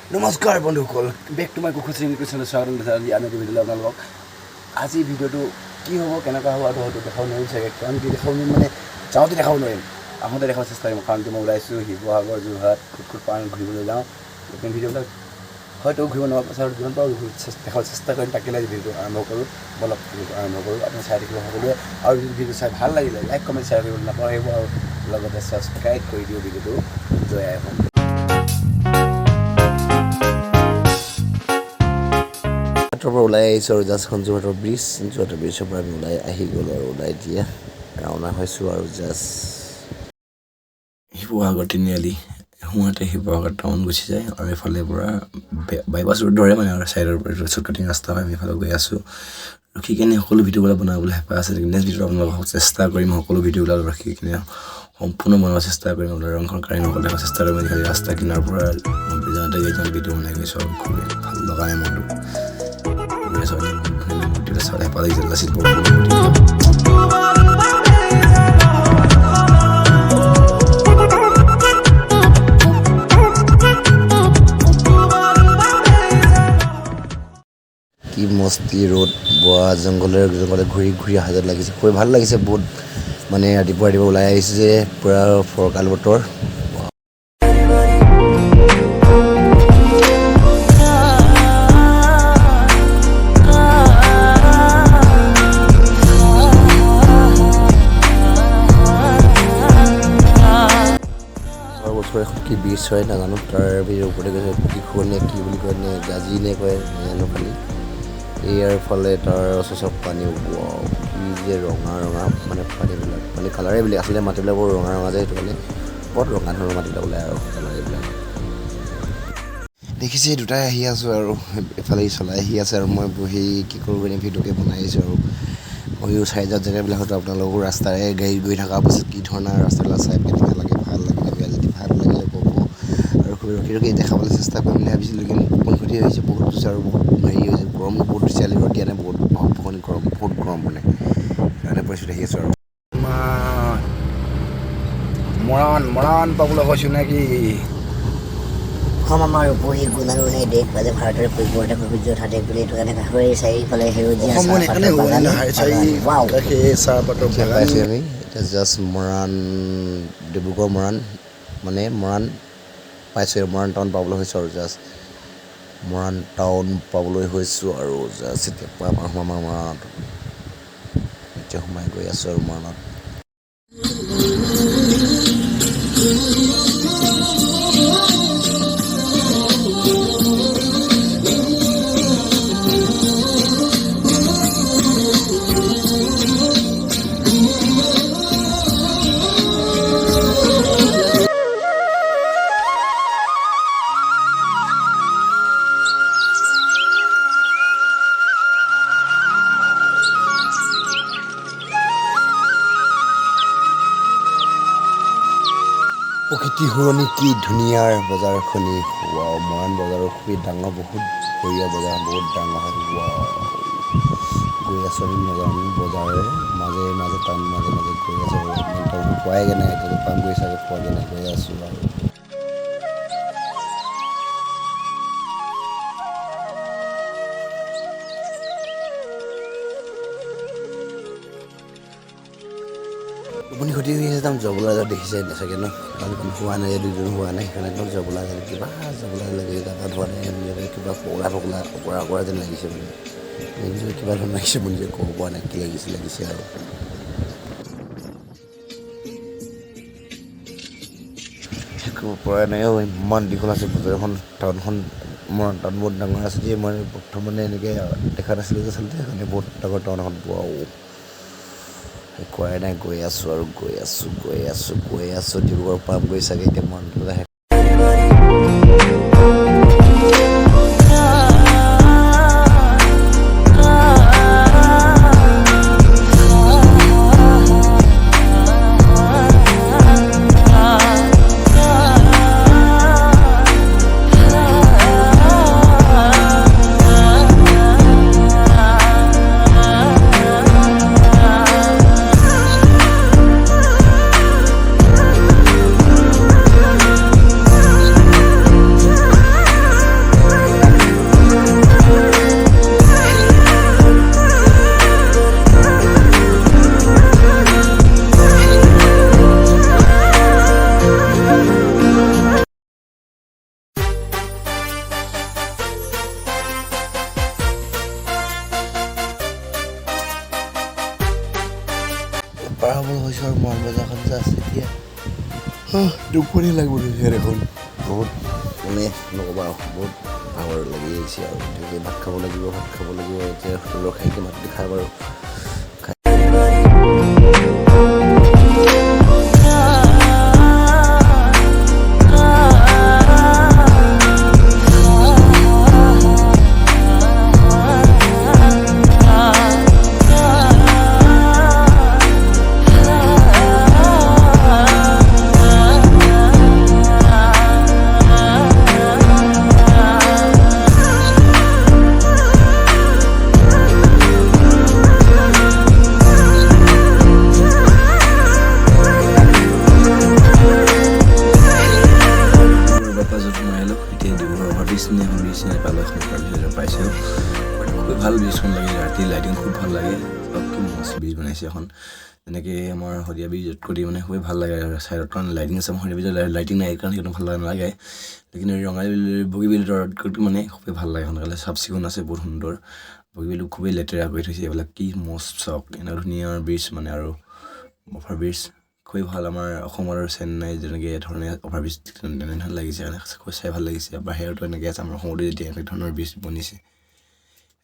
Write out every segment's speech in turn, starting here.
নমস্কাৰ বন্ধুসকল, back to my কুখা চিৰিং চেনেল স্বাগতম আজি আমি ভিডিঅ'লৈ আপোনালোকক আজি ভিডিঅ'টো কি হ'ব কেনেকুৱা হ'ব আৰু হয়তো দেখাব নোৱাৰিম চাগে কাৰণ কি দেখাব মানে যাওঁতে দেখাব নোৱাৰিম আহোঁতে দেখাব চেষ্টা কৰিম কাৰণ কি মই ওলাইছোঁ শিৱসাগৰ যোৰহাট কুট পান ঘূৰিবলৈ যাওঁ নতুন ভিডিঅ'বিলাক হয়তো ঘূৰিব নোৱাৰা যিমান পাৰোঁ দেখাব চেষ্টা কৰিম তাকে আজি ভিডিঅ'টো আৰম্ভ কৰোঁ বলক ভিডিঅ'টো আৰম্ভ কৰোঁ আপুনি চাই থাকিব সকলোৱে আৰু যদি ভিডিঅ' চাই ভাল লাগিলে লাইক কমেণ্ট শ্বেয়াৰ কৰিবলৈ নাপাহৰিব আৰু লগতে ছাবস্ক্ৰাইব কৰি দিওঁ ভিডিঅ'টো জয় আই অসম। পৰা ওলাই আহিছোঁ আৰু জাষ্ট যোৰহাটৰ ব্ৰিজৰ পৰা আমি ওলাই আহি গ'লোঁ আৰু ওলাই এতিয়া ৰাওনা হৈছোঁ আৰু জাষ্ট শিৱসাগৰ তিনিআলি সোঁহাতে শিৱসাগৰ টাউন গুচি যায় আৰু এইফালে পৰা বাইপাছ ৰোড ধৰে মানে আৰু ছাইডৰ পৰা শ্বৰ্টকাটিং ৰাস্তা হয় আমি এইফালে গৈ আছোঁ ৰখি কিনে সকলো ভিডিঅ'বিলাক বনাবলৈ হেঁপাহ আছে নেক্সট ভিডিঅ'ত আপোনালোকক চেষ্টা কৰিম সকলো ভিডিঅ'বিলাক ৰখি কিনে সম্পূৰ্ণ বনাব চেষ্টা কৰিম আপোনাৰ ৰংখন কাঢ়ি নকলে চেষ্টা কৰিম আজিকালি ৰাস্তা কিনাৰ পৰা যাওঁতে কেইজন ভিডিঅ' বনাই গৈছোঁ আৰু খুবেই ভাল লগা নাই মনটো Soalnya paling jelas itu কি মস্তি ৰোড বোৱা জংঘলে ঘূৰি অহা যেন লাগিছে খুবেই ভাল লাগিছে বহুত মানে ৰাতিপুৱা ওলাই আহিছে যে পূৰা ফৰকাল বতৰ কি বীজ হয় নাজানো তাৰ ওপৰতে গৈছে কিশোৰ নে কি বুলি কয় নে গাজি নে কয় নাজানো খালি ইয়াৰ ফালে তাৰ চব পানী কি যে ৰঙা মানে পানীবিলাক মানে কালাৰেবিলাক আচলতে মাটিবিলাক বৰ ৰঙা যে সেইটো কাৰণে বৰ ৰঙা ধৰণৰ মাটিবিলাক ওলাই আৰু কালাৰবিলাক দেখিছে দুটাই আহি আছোঁ আৰু এফালে চলাই আহি আছে আৰু মই বহি কি কৰোঁ কিনে ভিডিঅ'কে বনাই আহিছোঁ আৰু বহিও চাই যাওঁ জেগাবিলাকতো আপোনালোকৰ ৰাস্তাৰে গাড়ী গৈ থকা পাছত কি ধৰণৰ ৰাস্তাবিলাক চাই কেনেকৈ লাগে ভাল লাগিলে বেয়া যদি ভাল লাগিলে ক'ব আৰু ৰখি দেখাবলৈ চেষ্টা কৰিম বুলি ভাবিছিলোঁ কিন্তু কোন ক্ষতি হৈছে বহুত হৈছে আৰু বহুত হেৰি হৈছে গৰম বহুত দিছে ৰ'দ দিয়া নাই বহুত গৰম মানে সেইকাৰণে পৰিস্থিতি আহি আছোঁ আৰু মৰাণ পাবলৈ কৈছোঁ নেকি আমাৰ উপৰি গুণাগুণে দেশ বাজে ভাৰতৰ পৰিৱৰ্তন সূৰ্য থাকে বুলি এইটো কাৰণে কাষৰে চাৰিওফালে সেউজীয়া চাহপাতৰ পাইছোঁ আমি এতিয়া জাষ্ট মৰাণ ডিব্ৰুগড় মৰাণ মানে মৰাণ পাইছোঁ মৰাণ টাউন পাবলৈ হৈছোঁ আৰু জাষ্ট মৰাণ টাউন পাবলৈ হৈছোঁ আৰু জাষ্ট এতিয়া আমাৰ মৰাণত এতিয়া সোমাই গৈ আছোঁ আৰু মৰাণত প্ৰকৃতি শুৱনি কি ধুনীয়াৰ বজাৰখনি মৰাণ বজাৰৰ খুবেই ডাঙৰ বহুত বঢ়িয়া বজাৰ বহুত ডাঙৰ হয় গৈ আছোঁ আমি বজাৰৰ মাজে টাউন মাজে গৈ আছোঁ আৰু টাউন পোৱাইগৈ নাই এতিয়া পাম গৈ চাগে পোৱাগৈ নাই গৈ আছোঁ আৰু টোপনি ক্ষতি হৈ আছে একদম জবলা দেখিছে চাগে ন কাৰণ হোৱা নাই দুদিন হোৱা নাই সেইকাৰণে একদম জবলা কিবা জবলা লাগে গা ধোৱা নাই কিবা পকৰা যেন লাগিছে মানে নিজৰ কিবা ধৰণৰ লাগিছে মই নিজে ক'ব পৰা নাই কি লাগিছে আৰু ক'ব পৰা নাই ইমান দীঘল আছে বজাৰখন টাউনখন টাউন বহুত ডাঙৰ আছে যে মই প্ৰথম মানে এনেকৈ দেখা নাছিলোঁ যে আচলতে সেইকাৰণে বহুত ডাঙৰ টাউন এখন পোৱা কোৱাই নাই গৈ আছোঁ ডিব্ৰুগড় পাম গৈ চাগে এতিয়া মনটো আহে হৈছোঁ আৰু মহান বজাৰখন যে আছে এতিয়া দুপৰীয়া লাগিব ধৰিছে দেখোন বহুত মানে নক'বা বহুত ভাগৰ লাগি আহিছে আৰু গতিকে ভাত খাব লাগিব এতিয়া হোটেলৰ খাইকৈ মাতি খাই বাৰু পাইছোঁ খুব ভাল ব্ৰিজখন লাগে ৰাতি লাইটিং খুব ভাল লাগে কি মস্ত ব্ৰিজ বনাইছে এখন যেনেকৈ আমাৰ শদিয়া ব্ৰিজ য'ত কৰি মানে খুবেই ভাল লাগে আৰু ছাইডত কাৰণ লাইটিং আছে আমাৰ শদিয়া ব্ৰিজত লাইটিং নাই কাৰণে একদম ভাল নালাগে লেকিন ৰঙালী বগীবিল মানে খুবেই ভাল লাগে সোনকালে চাফ চিকুণ আছে বহুত সুন্দৰ বগীবিল খুবেই লেতেৰা কৰি থৈছে এইবিলাক কি মস্ত চক এনেকুৱা ধুনীয়া ব্ৰিজ মানে আৰু অভাৰ ব্ৰিজ খুবেই ভাল আমাৰ অসমৰ আৰু চেন্নাই যেনেকৈ ধৰণে অভাৰ ব্ৰিজ তেনেধৰণে লাগিছে খুব চাই ভাল লাগিছে বাহিৰতো এনেকৈ আছে আমাৰ অসমতো যেতিয়া এনেকুৱা ধৰণৰ ব্ৰিজ বনিছে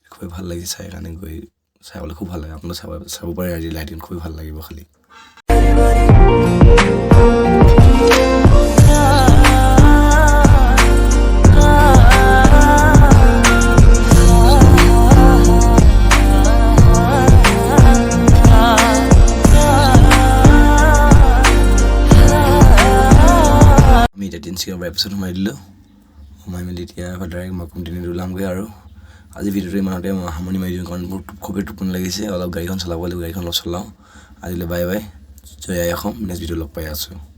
খুবেই ভাল লাগিছে চাই কাৰণে গৈ চাবলৈ খুব ভাল লাগে আপোনালোকে চাব পাৰে আজি লাইটিং খুবেই ভাল লাগিব খালি আমি এতিয়া তিনিচুকীয়া বাইপাছত সোমাই দিলোঁ সোমাই মেলি এতিয়া ডাইৰেক্ট মই কোম্পানীত ওলামগৈ আৰু আজি ভিডিঅ'টো ইমানতে মই সামৰণি মাৰি দিওঁ কাৰণ বহুত খুবেই টোপনি লাগিছে অলপ গাড়ীখন চলাব লাগিব গাড়ীখন অলপ চলাওঁ আজিলৈ বাই বাই জয় আই অসম নেক্সট ভিডিঅ' লগ পাই আছোঁ